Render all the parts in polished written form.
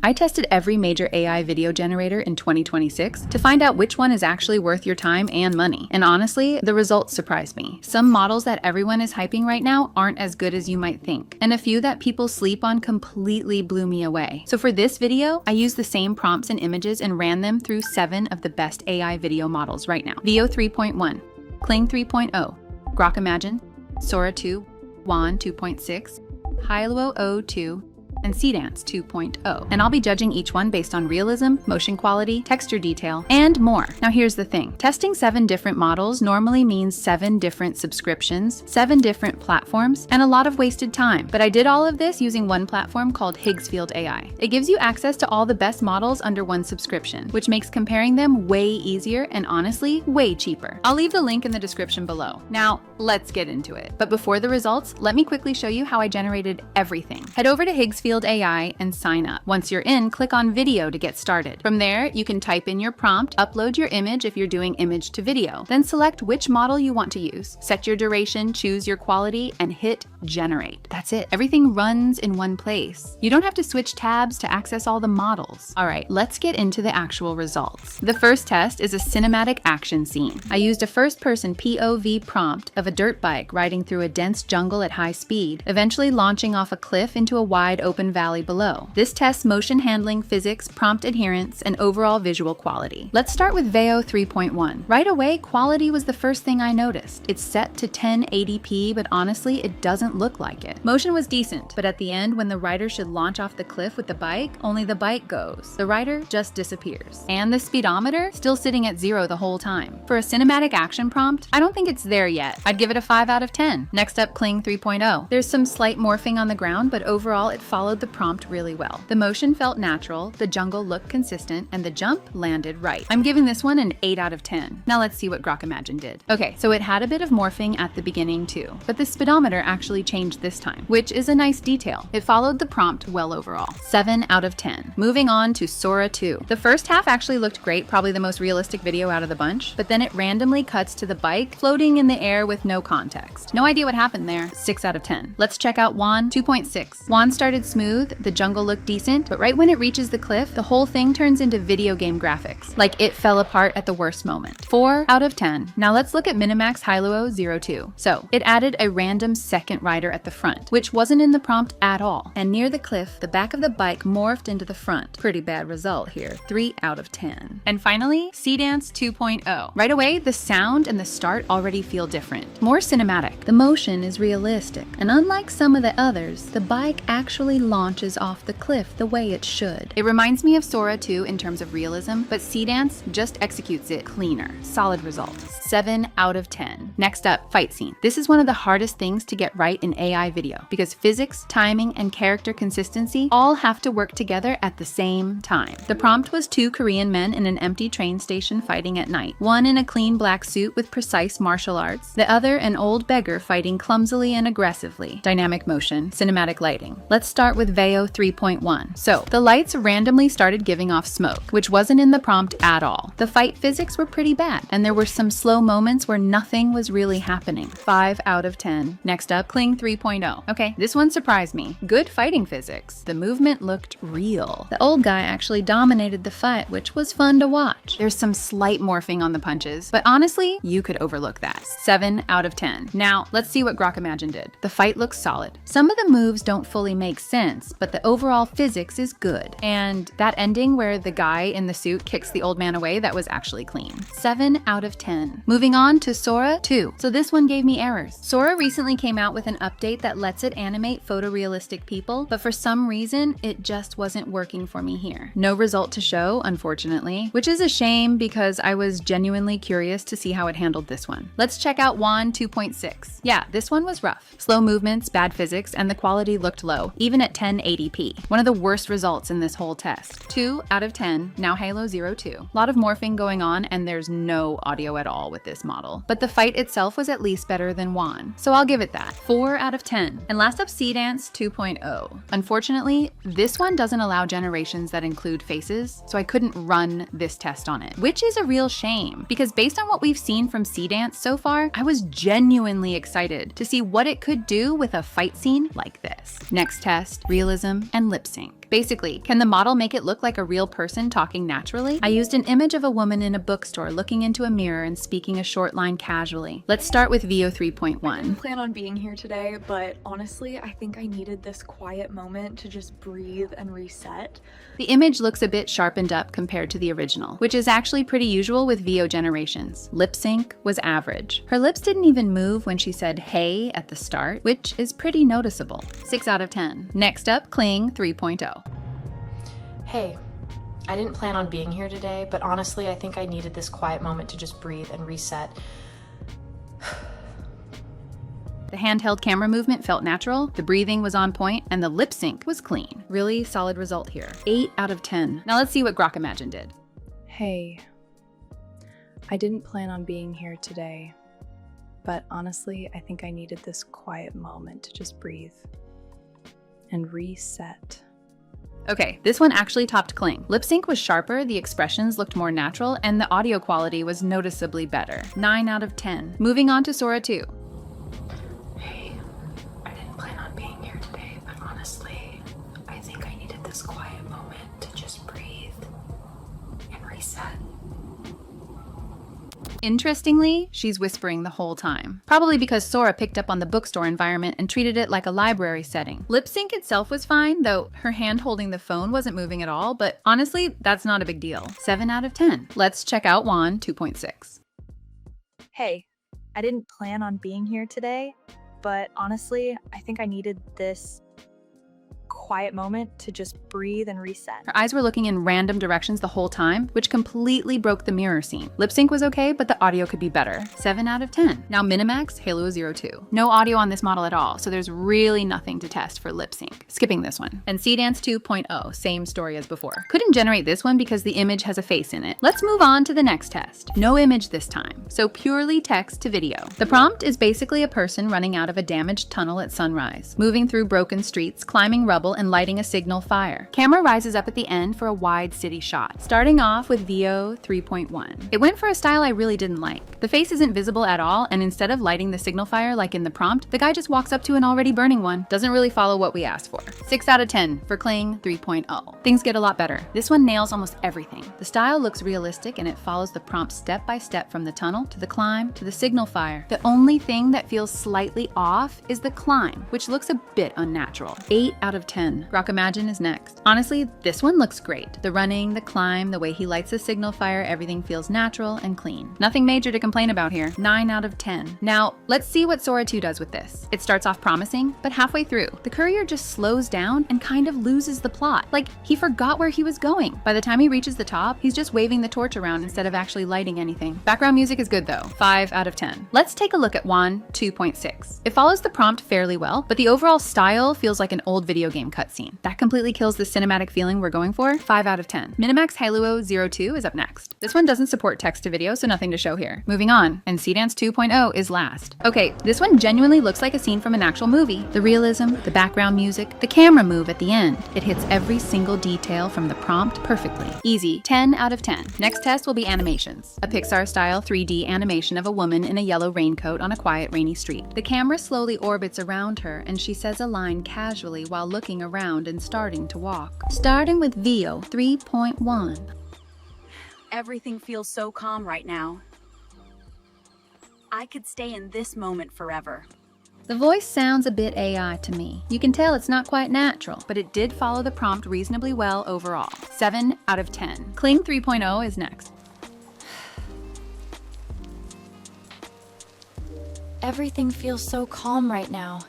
I tested every major AI video generator in 2026 to find out which one is actually worth your time and money. And honestly, the results surprised me. Some models that everyone is hyping right now aren't as good as you might think. And a few that people sleep on completely blew me away. So for this video, I used the same prompts and images and ran them through 7 of the best AI video models right now. Veo 3.1, Kling 3.0, Grok Imagine, Sora 2, Wan 2.6, Hailuo O2, and Seedance 2.0. And I'll be judging each one based on realism, motion quality, texture detail, and more. Now here's the thing. Testing 7 different models normally means 7 different subscriptions, 7 different platforms, and a lot of wasted time. But I did all of this using one platform called Higgsfield AI. It gives you access to all the best models under one subscription, which makes comparing them way easier and honestly, way cheaper. I'll leave the link in the description below. Now, let's get into it. But before the results, let me quickly show you how I generated everything. Head over to Higgsfield AI and sign up. Once you're in, click on video to get started. From there, you can type in your prompt, upload your image if you're doing image to video, then select which model you want to use, set your duration, choose your quality, and hit generate. That's it. Everything runs in one place. You don't have to switch tabs to access all the models. All right, let's get into the actual results. The first test is a cinematic action scene. I used a first-person POV prompt of a dirt bike riding through a dense jungle at high speed, eventually launching off a cliff into a wide open valley below. This tests motion handling, physics, prompt adherence, and overall visual quality. Let's start with Veo 3.1. Right away, quality was the first thing I noticed. It's set to 1080p, but honestly, it doesn't look like it. Motion was decent, but at the end, when the rider should launch off the cliff with the bike, only the bike goes. The rider just disappears. And the speedometer, still sitting at 0 the whole time. For a cinematic action prompt, I don't think it's there yet. I'd give it a 5 out of 10. Next up, Kling 3.0. There's some slight morphing on the ground, but overall, it followed the prompt really well. The motion felt natural, the jungle looked consistent, and the jump landed right. I'm giving this one an 8 out of 10. Now let's see what Grok Imagine did. Okay, so it had a bit of morphing at the beginning too, but the speedometer actually changed this time, which is a nice detail. It followed the prompt well overall. 7 out of 10. Moving on to Sora 2. The first half actually looked great, probably the most realistic video out of the bunch, but then it randomly cuts to the bike floating in the air with no context. No idea what happened there. 6 out of 10. Let's check out Wan 2.6. Wan started smooth, the jungle looked decent, but right when it reaches the cliff, the whole thing turns into video game graphics, like it fell apart at the worst moment. 4 out of 10. Now let's look at Minimax Hailuo 02. So, it added a random second rider at the front, which wasn't in the prompt at all. And near the cliff, the back of the bike morphed into the front. Pretty bad result here. 3 out of 10. And finally, Seedance 2.0. Right away, the sound and the start already feel different. More cinematic. The motion is realistic. And unlike some of the others, the bike actually launches off the cliff the way it should. It reminds me of Sora 2 in terms of realism, but Seedance just executes it cleaner. Solid result. 7 out of 10. Next up, fight scene. This is one of the hardest things to get right in AI video because physics, timing, and character consistency all have to work together at the same time. The prompt was 2 Korean men in an empty train station fighting at night. One in a clean black suit with precise martial arts, the other an old beggar fighting clumsily and aggressively. Dynamic motion, cinematic lighting. Let's start with Veo 3.1. So, the lights randomly started giving off smoke, which wasn't in the prompt at all. The fight physics were pretty bad, and there were some slow moments where nothing was really happening. 5 out of 10. Next up, Kling 3.0. Okay, this one surprised me. Good fighting physics. The movement looked real. The old guy actually dominated the fight, which was fun to watch. There's some slight morphing on the punches, but honestly, you could overlook that. 7 out of 10. Now, let's see what Grok Imagine did. The fight looks solid. Some of the moves don't fully make sense, but the overall physics is good. And that ending where the guy in the suit kicks the old man away, that was actually clean. 7 out of 10. Moving on to Sora 2. So this one gave me errors. Sora recently came out with an update that lets it animate photorealistic people, but for some reason, it just wasn't working for me here. No result to show, unfortunately, which is a shame because I was genuinely curious to see how it handled this one. Let's check out Wan 2.6. Yeah, this one was rough. Slow movements, bad physics, and the quality looked low, even at 1080p. One of the worst results in this whole test. 2 out of 10. Now Hailuo 02. A lot of morphing going on, and there's no audio at all with this model. But the fight itself was at least better than Wan, so I'll give it that. 4 out of 10. And last up, Seedance 2.0. Unfortunately, this one doesn't allow generations that include faces, so I couldn't run this test on it, which is a real shame, because based on what we've seen from Seedance so far, I was genuinely excited to see what it could do with a fight scene like this. Next test, realism and lip sync. Basically, can the model make it look like a real person talking naturally? I used an image of a woman in a bookstore looking into a mirror and speaking a short line casually. Let's start with VO 3.1. I didn't plan on being here today, but honestly, I think I needed this quiet moment to just breathe and reset. The image looks a bit sharpened up compared to the original, which is actually pretty usual with VO generations. Lip sync was average. Her lips didn't even move when she said hey at the start, which is pretty noticeable. 6 out of 10. Next up, Kling 3.0. Hey, I didn't plan on being here today, but honestly, I think I needed this quiet moment to just breathe and reset. The handheld camera movement felt natural, the breathing was on point, and the lip sync was clean. Really solid result here. 8 out of 10. Now let's see what Grok Imagine did. Hey, I didn't plan on being here today, but honestly, I think I needed this quiet moment to just breathe and reset. Okay, this one actually topped Kling. Lip sync was sharper, the expressions looked more natural, and the audio quality was noticeably better. 9 out of 10. Moving on to Sora 2. Hey, I didn't plan on being here today, but honestly, I think I needed this quiet moment to just breathe and reset. Interestingly, she's whispering the whole time. Probably because Sora picked up on the bookstore environment and treated it like a library setting. Lip sync itself was fine, though her hand holding the phone wasn't moving at all, but honestly, that's not a big deal. 7 out of 10. Let's check out Juan 2.6. Hey, I didn't plan on being here today, but honestly, I think I needed this quiet moment to just breathe and reset. Her eyes were looking in random directions the whole time, which completely broke the mirror scene. Lip sync was okay, but the audio could be better. 7 out of 10. Now Minimax Halo 02. No audio on this model at all, so there's really nothing to test for lip sync. Skipping this one. And Dance 2.0, same story as before. Couldn't generate this one because the image has a face in it. Let's move on to the next test. No image this time, so purely text to video. The prompt is basically a person running out of a damaged tunnel at sunrise, moving through broken streets, climbing rubble, and lighting a signal fire. Camera rises up at the end for a wide city shot, starting off with VO 3.1. It went for a style I really didn't like. The face isn't visible at all, and instead of lighting the signal fire like in the prompt, the guy just walks up to an already burning one. Doesn't really follow what we asked for. 6 out of 10 for Kling 3.0. Things get a lot better. This one nails almost everything. The style looks realistic and it follows the prompt step by step from the tunnel to the climb to the signal fire. The only thing that feels slightly off is the climb, which looks a bit unnatural. 8 out of 10. Grok Imagine is next. Honestly, this one looks great. The running, the climb, the way he lights the signal fire, everything feels natural and clean. Nothing major to complain about here. 9 out of 10. Now, let's see what Sora 2 does with this. It starts off promising, but halfway through, the courier just slows down and kind of loses the plot. Like, he forgot where he was going. By the time he reaches the top, he's just waving the torch around instead of actually lighting anything. Background music is good though. 5 out of 10. Let's take a look at Juan 2.6. It follows the prompt fairly well, but the overall style feels like an old video game cutscene. That completely kills the cinematic feeling we're going for. 5 out of 10. Minimax Halo 02 is up next. This one doesn't support text to video, so nothing to show here. Moving on, and Dance 2.0 is last. Okay, this one genuinely looks like a scene from an actual movie. The realism, the background music, the camera move at the end. It hits every single detail from the prompt perfectly. Easy. 10 out of 10. Next test will be animations. A Pixar-style 3D animation of a woman in a yellow raincoat on a quiet, rainy street. The camera slowly orbits around her, and she says a line casually while looking around and starting to walk. Starting with VO 3.1. Everything feels so calm right now. I could stay in this moment forever. The voice sounds a bit AI to me. You can tell it's not quite natural, but it did follow the prompt reasonably well overall. 7 out of 10. Kling 3.0 is next. Everything feels so calm right now.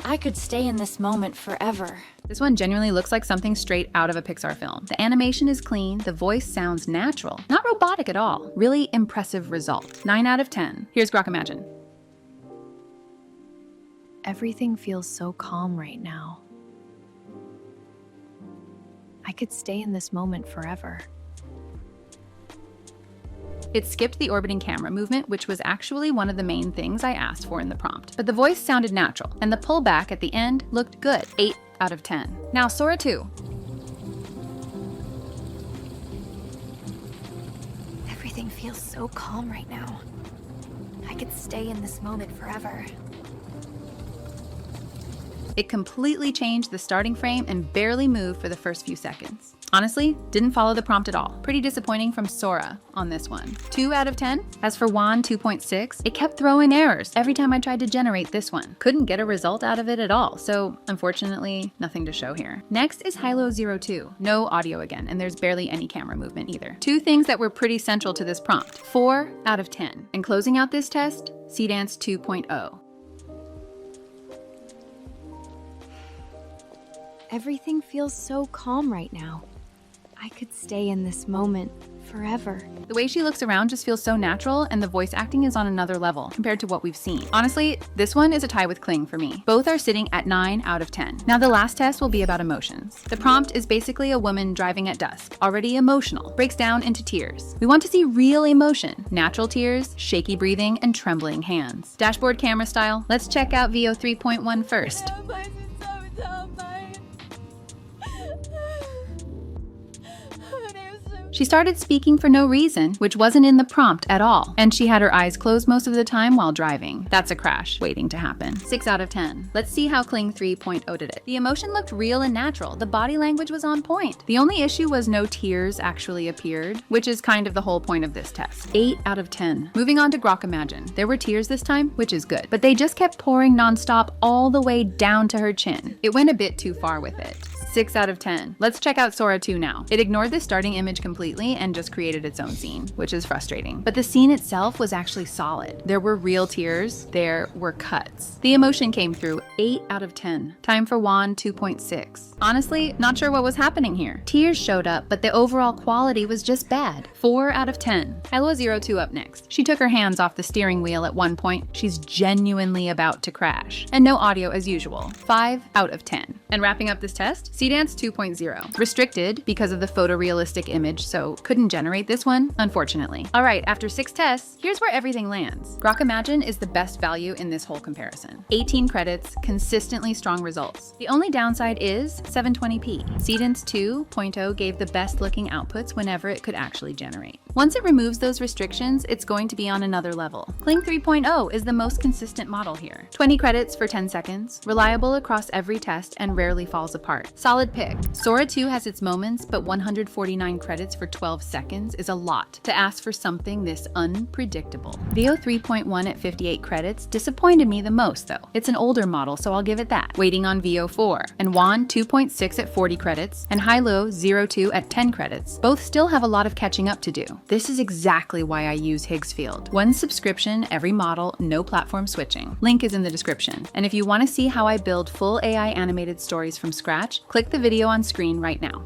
I could stay in this moment forever. This one genuinely looks like something straight out of a Pixar film. The animation is clean, the voice sounds natural, not robotic at all. Really impressive result. 9 out of 10. Here's Grok Imagine. Everything feels so calm right now. I could stay in this moment forever. It skipped the orbiting camera movement, which was actually one of the main things I asked for in the prompt. But the voice sounded natural, and the pullback at the end looked good. 8 out of 10. Now Sora 2. Everything feels so calm right now. I could stay in this moment forever. It completely changed the starting frame and barely moved for the first few seconds. Honestly, didn't follow the prompt at all. Pretty disappointing from Sora on this one. 2 out of 10. As for Juan 2.6, it kept throwing errors every time I tried to generate this one. Couldn't get a result out of it at all, so unfortunately, nothing to show here. Next is Hilo 02. No audio again, and there's barely any camera movement either. 2 things that were pretty central to this prompt. 4 out of 10. And closing out this test, Seedance 2.0. Everything feels so calm right now. I could stay in this moment forever. The way she looks around just feels so natural, and the voice acting is on another level compared to what we've seen. Honestly, this one is a tie with Kling for me. Both are sitting at 9 out of 10. Now the last test will be about emotions. The prompt is basically a woman driving at dusk, already emotional, breaks down into tears. We want to see real emotion, natural tears, shaky breathing, and trembling hands. Dashboard camera style, let's check out VO 3.1 first. She started speaking for no reason, which wasn't in the prompt at all, and she had her eyes closed most of the time while driving. That's a crash waiting to happen. 6 out of 10. Let's see how Kling 3.0 did it. The emotion looked real and natural. The body language was on point. The only issue was no tears actually appeared, which is kind of the whole point of this test. 8 out of 10. Moving on to Grok Imagine. There were tears this time, which is good, but they just kept pouring nonstop all the way down to her chin. It went a bit too far with it. 6 out of 10. Let's check out Sora 2 now. It ignored the starting image completely and just created its own scene, which is frustrating. But the scene itself was actually solid. There were real tears, there were cuts. The emotion came through. 8 out of 10. Time for Juan 2.6. Honestly, not sure what was happening here. Tears showed up, but the overall quality was just bad. 4 out of 10. Hilo 02 up next. She took her hands off the steering wheel at one point. She's genuinely about to crash. And no audio as usual. 5 out of 10. And wrapping up this test, Seedance 2.0. Restricted because of the photorealistic image, so couldn't generate this one, unfortunately. All right, after 6 tests, here's where everything lands. Grok Imagine is the best value in this whole comparison. 18 credits, consistently strong results. The only downside is 720p. Seedance 2.0 gave the best looking outputs whenever it could actually generate. Once it removes those restrictions, it's going to be on another level. Kling 3.0 is the most consistent model here. 20 credits for 10 seconds, reliable across every test and rarely falls apart. Solid pick. Sora 2 has its moments, but 149 credits for 12 seconds is a lot to ask for something this unpredictable. VO 3.1 at 58 credits disappointed me the most though. It's an older model, so I'll give it that. Waiting on VO 4. And Juan 2.6 at 40 credits, and Hilo 02 at 10 credits. Both still have a lot of catching up to do. This is exactly why I use Higgsfield. One subscription, every model, no platform switching. Link is in the description. And if you want to see how I build full AI animated stories from scratch, click the video on screen right now.